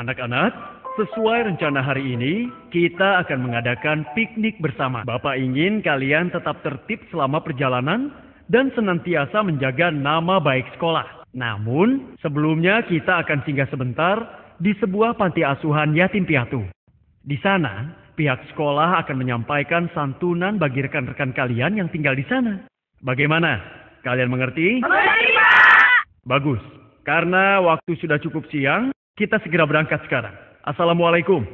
Anak-anak, sesuai rencana hari ini, kita akan mengadakan piknik bersama. Bapak ingin kalian tetap tertib selama perjalanan dan senantiasa menjaga nama baik sekolah. Namun, sebelumnya kita akan singgah sebentar di sebuah panti asuhan yatim piatu. Di sana, pihak sekolah akan menyampaikan santunan bagi rekan-rekan kalian yang tinggal di sana. Bagaimana? Kalian mengerti? Mengerti, Pak. Bagus. Karena waktu sudah cukup siang, kita segera berangkat sekarang. Assalamualaikum.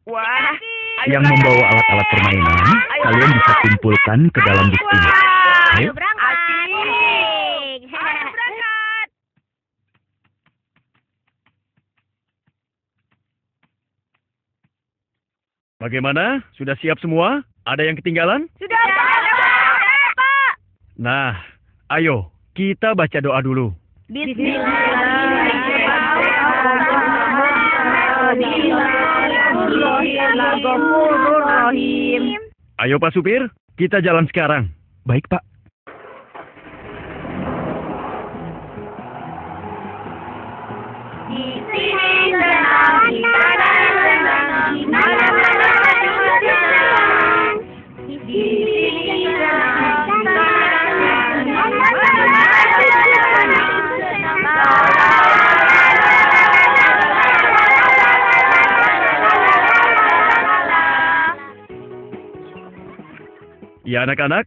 Wah, Yang membawa alat-alat permainan, kalian bisa kumpulkan ke dalam bus ini. Ayo Ayo. berangkat. Ayo berangkat. Bagaimana? Sudah siap semua? Ada yang ketinggalan? Sudah, Pak. Nah, ayo kita baca doa dulu. Bismillahirrahmanirrahim. Ayo Pak Supir, kita jalan sekarang. Baik, Pak. Di sini senang, di sana senang, di mana-mana juga senang. Di sini senang, di sana senang, di mana-mana juga senang. Ya anak-anak,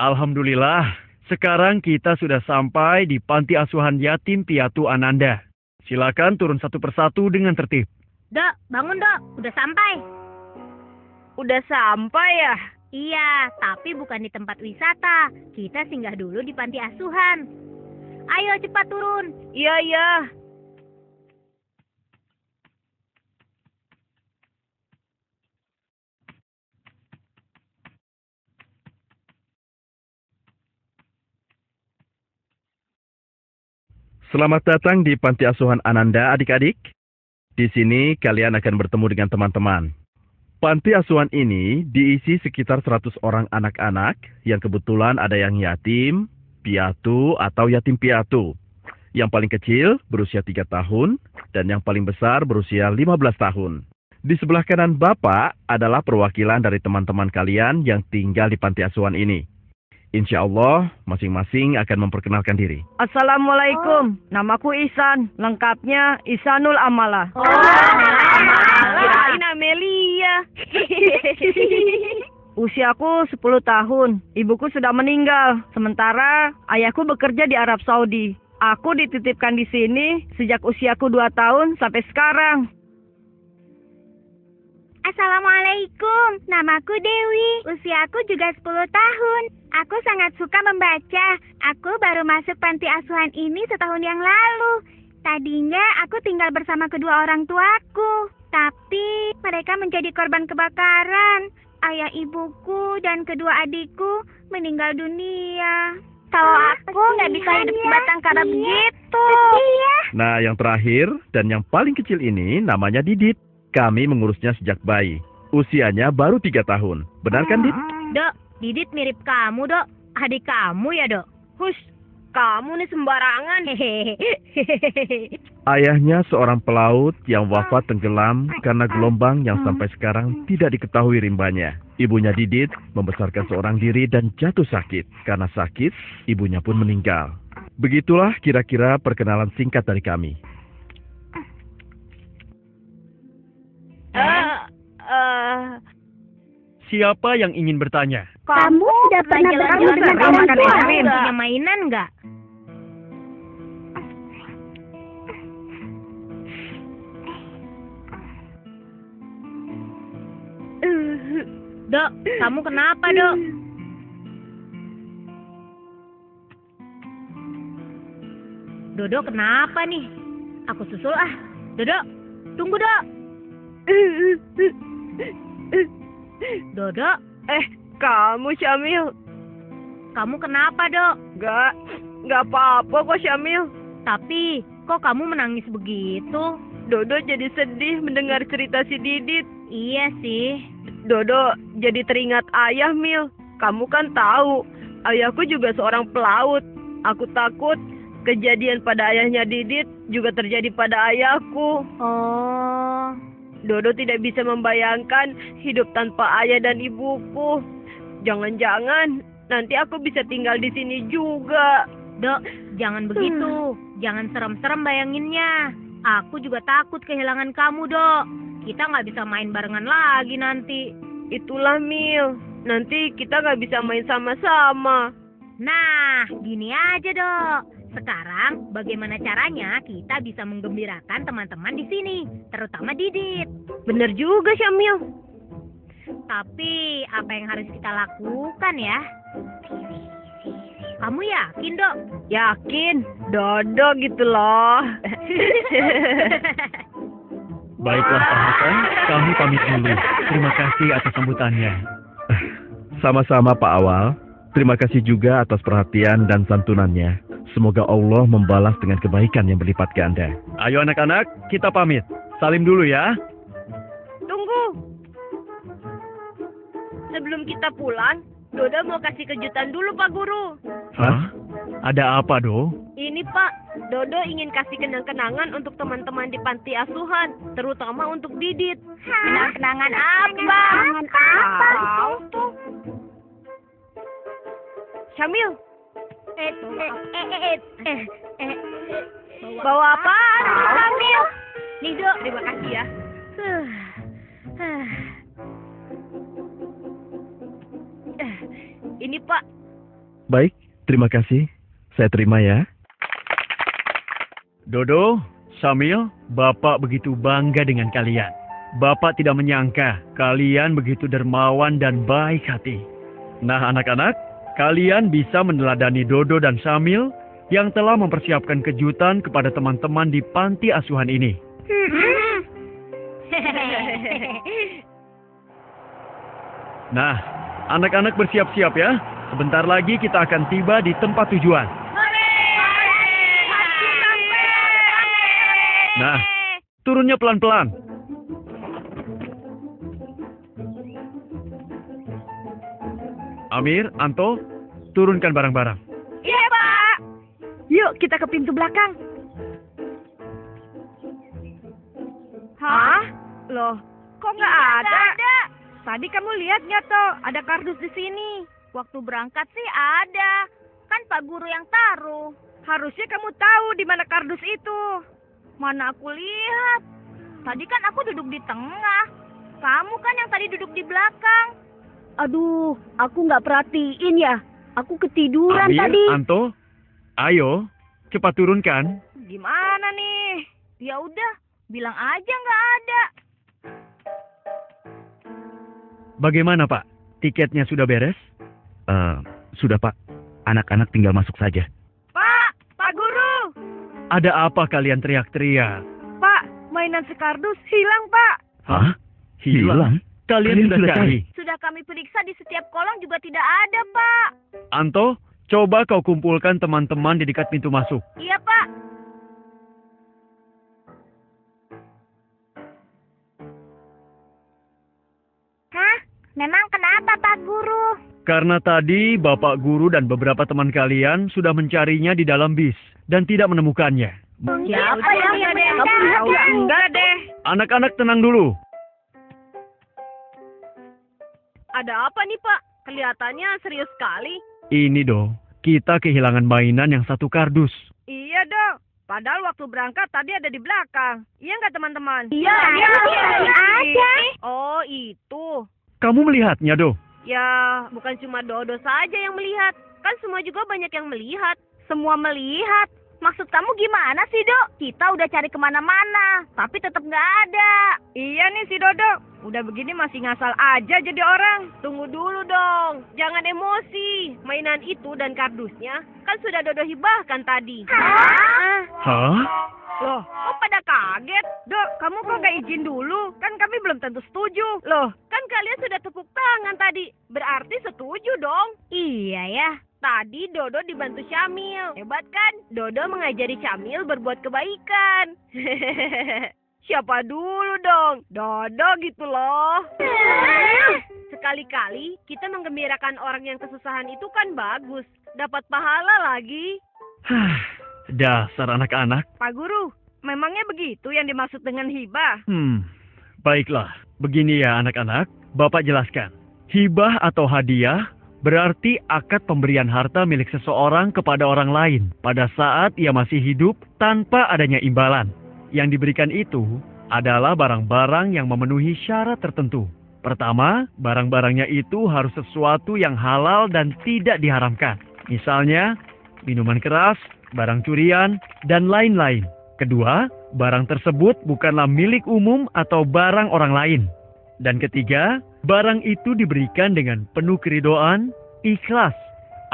alhamdulillah sekarang kita sudah sampai di Panti Asuhan Yatim Piatu Ananda. Silakan turun satu persatu dengan tertib. Dok, bangun dok, udah sampai. Udah sampai ya? Iya, tapi bukan di tempat wisata. Kita singgah dulu di panti asuhan. Ayo cepat turun. Iya, iya. Selamat datang di Panti Asuhan Ananda, adik-adik. Di sini kalian akan bertemu dengan teman-teman. Panti asuhan ini diisi sekitar 100 orang anak-anak yang kebetulan ada yang yatim, piatu, atau yatim piatu. Yang paling kecil berusia 3 tahun dan yang paling besar berusia 15 tahun. Di sebelah kanan Bapak adalah perwakilan dari teman-teman kalian yang tinggal di panti asuhan ini. Insya Allah, masing-masing akan memperkenalkan diri. Assalamualaikum, namaku Ihsan, lengkapnya Ihsanul Amala. Kirain Amelia. Usiaku 10 tahun, ibuku sudah meninggal, sementara ayahku bekerja di Arab Saudi. Aku dititipkan di sini sejak usiaku 2 tahun sampai sekarang. Assalamualaikum, namaku Dewi. Usiaku juga 10 tahun. Aku sangat suka membaca. Aku baru masuk panti asuhan ini setahun yang lalu. Tadinya aku tinggal bersama kedua orang tuaku. Tapi mereka menjadi korban kebakaran. Ayah ibuku dan kedua adikku meninggal dunia. Kalau aku nggak bisa hidup sebatang kara begitu. Nah, yang terakhir dan yang paling kecil ini namanya Didit. Kami mengurusnya sejak bayi. Usianya baru 3 tahun. Benar kan, Dit? Dok, Didit mirip kamu, Dok. Adik kamu ya, Dok? Hush, kamu nih sembarangan. Ayahnya seorang pelaut yang wafat tenggelam karena gelombang yang sampai sekarang tidak diketahui rimbanya. Ibunya Didit membesarkan seorang diri dan jatuh sakit. Karena sakit, ibunya pun meninggal. Begitulah kira-kira perkenalan singkat dari kami. Siapa yang ingin bertanya? Kamu sudah pernah bertemu dengan orang tua? Punya mainan nggak? Dok, kamu kenapa, Dok? Dodo kenapa nih? Aku susul ah. Dodo, tunggu, Dok. Dodo, Kamu Syamil. kamu kenapa, Dok? Gak apa-apa kok Syamil. Tapi, kok kamu menangis begitu? Dodo jadi sedih mendengar cerita si Didit. Iya sih. Dodo jadi teringat ayah, Mil. Kamu kan tahu, ayahku juga seorang pelaut. Aku takut Kejadian pada ayahnya Didit juga terjadi pada ayahku. Oh. Dodo tidak bisa membayangkan hidup tanpa ayah dan ibuku. Jangan-jangan nanti aku bisa tinggal di sini juga. Dok, jangan begitu. Jangan serem-serem bayanginnya. Aku juga takut kehilangan kamu, Dok. Kita nggak bisa main barengan lagi nanti. Itulah, Mil. Nanti kita nggak bisa main sama-sama. Nah, gini aja, Dok. Sekarang, bagaimana caranya kita bisa menggembirakan teman-teman di sini, terutama Didit. Bener juga, Syamil. Tapi, apa yang harus kita lakukan ya? Kamu yakin, Dok? Yakin, Dodo gitu loh. Baiklah Pak Hasan, kami pamit dulu. Terima kasih atas sambutannya. Sama-sama Pak Awal. Terima kasih juga atas perhatian dan santunannya. Semoga Allah membalas dengan kebaikan yang berlipat ganda. Ayo anak-anak, kita pamit. Salim dulu ya. Tunggu. Sebelum kita pulang, Dodo mau kasih kejutan dulu, Pak Guru. Hah? Ada apa, Do? Ini, Pak. Dodo ingin kasih kenang-kenangan untuk teman-teman di panti asuhan, terutama untuk Didit. Kenang-kenangan apa? Kenangan apa? Tuh. Syamil, bawa apa? Syamil. Nih, Dok. Terima kasih ya. Ini, Pak. Baik, terima kasih. Saya terima ya. Dodo, Syamil, Bapak begitu bangga dengan kalian. Bapak tidak menyangka kalian begitu dermawan dan baik hati. Nah anak-anak, kalian bisa meneladani Dodo dan Syamil yang telah mempersiapkan kejutan kepada teman-teman di panti asuhan ini. Nah, anak-anak bersiap-siap ya. Sebentar lagi kita akan tiba di tempat tujuan. Nah, turunnya pelan-pelan. Amir, Anto, turunkan barang-barang. Iya, Pak. Yuk, kita ke pintu belakang. Hah? Loh, kok nggak ada? Tadi kamu lihat nggak toh, ada kardus di sini. Waktu berangkat sih ada. Kan Pak Guru yang taruh. Harusnya kamu tahu di mana kardus itu. Mana aku lihat. Tadi kan aku duduk di tengah. Kamu kan yang tadi duduk di belakang. Aduh, aku nggak perhatiin ya. Aku ketiduran Amir, tadi. Anto, ayo, cepat turunkan. Gimana nih? Ya udah, bilang aja nggak ada. Bagaimana Pak? Tiketnya sudah beres? Sudah Pak. Anak-anak tinggal masuk saja. Pak Guru. Ada apa kalian teriak-teriak? Pak, mainan sekardus hilang, Pak. Hah? Hilang? Kalian sudah cari? Sudah kami periksa di setiap kolong juga tidak ada, Pak. Anto, coba kau kumpulkan teman-teman di dekat pintu masuk. Iya, Pak. Hah? Memang kenapa, Pak Guru? Karena tadi Bapak Guru dan beberapa teman kalian sudah mencarinya di dalam bis dan tidak menemukannya. Siapa yang Kamu enggak deh. Anak-anak tenang dulu. Ada apa nih, Pak? Kelihatannya serius sekali. Ini dong, kita kehilangan mainan yang satu kardus. Iya, dong. Padahal waktu berangkat tadi ada di belakang. Iya nggak, teman-teman? Iya, ada. Oh, itu. Kamu melihatnya, Do? Ya, bukan cuma Dodo saja yang melihat. Kan semua juga banyak yang melihat. Semua melihat. Maksud kamu gimana sih, Dok? Kita udah cari kemana-mana, tapi tetap nggak ada. Iya nih si Dodo. Udah begini masih ngasal aja jadi orang. Tunggu dulu dong. Jangan emosi. Mainan itu dan kardusnya kan sudah Dodo hibahkan tadi. Hah? Loh, kok pada kaget? Dok, kamu kok nggak izin dulu? Kan kami belum tentu setuju. Loh, kan kalian sudah tepuk tangan tadi. Berarti setuju dong. Iya ya. Tadi Dodo dibantu Syamil. Hebat kan? Dodo mengajari Syamil berbuat kebaikan. Siapa dulu dong? Dodo gitu loh. Sekali-kali kita menggembirakan orang yang kesusahan itu kan bagus. Dapat pahala lagi. Dasar anak-anak. Pak Guru, memangnya begitu yang dimaksud dengan hibah? Baiklah. Begini ya anak-anak, Bapak jelaskan. Hibah atau hadiah berarti akad pemberian harta milik seseorang kepada orang lain pada saat ia masih hidup tanpa adanya imbalan. Yang diberikan itu adalah barang-barang yang memenuhi syarat tertentu. Pertama, barang-barangnya itu harus sesuatu yang halal dan tidak diharamkan. Misalnya, minuman keras, barang curian, dan lain-lain. Kedua, barang tersebut bukanlah milik umum atau barang orang lain. Dan ketiga, barang itu diberikan dengan penuh keridoan, ikhlas,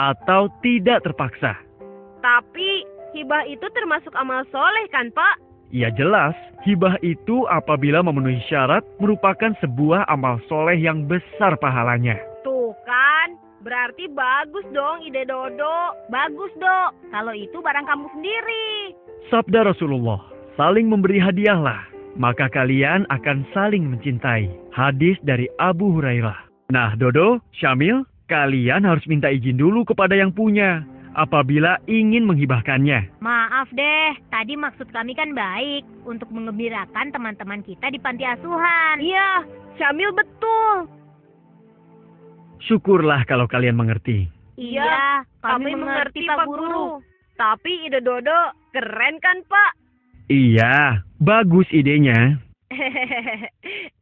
atau tidak terpaksa. Tapi hibah itu termasuk amal soleh kan, Pak? Ya jelas, hibah itu apabila memenuhi syarat merupakan sebuah amal soleh yang besar pahalanya. Tuh kan, berarti bagus dong ide Dodo. Bagus, Dok. Kalau itu barang kamu sendiri. Sabda Rasulullah, saling memberi hadiahlah, maka kalian akan saling mencintai. Hadis dari Abu Hurairah. Nah, Dodo, Syamil, kalian harus minta izin dulu kepada yang punya apabila ingin menghibahkannya. Maaf deh, tadi maksud kami kan baik untuk mengembirakan teman-teman kita di panti asuhan. Iya, Syamil betul. Syukurlah kalau kalian mengerti. Iya, kami mengerti Pak Guru. Tapi ide Dodo keren kan, Pak? Iya, bagus idenya.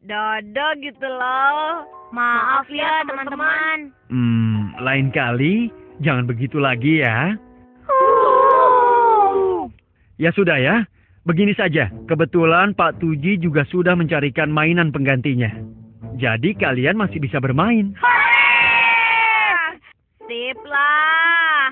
Dodo gitu loh. Maaf ya teman-teman. Lain kali jangan begitu lagi ya. Ya sudah ya, begini saja. Kebetulan Pak Tuji juga sudah mencarikan mainan penggantinya. Jadi kalian masih bisa bermain. Sip lah.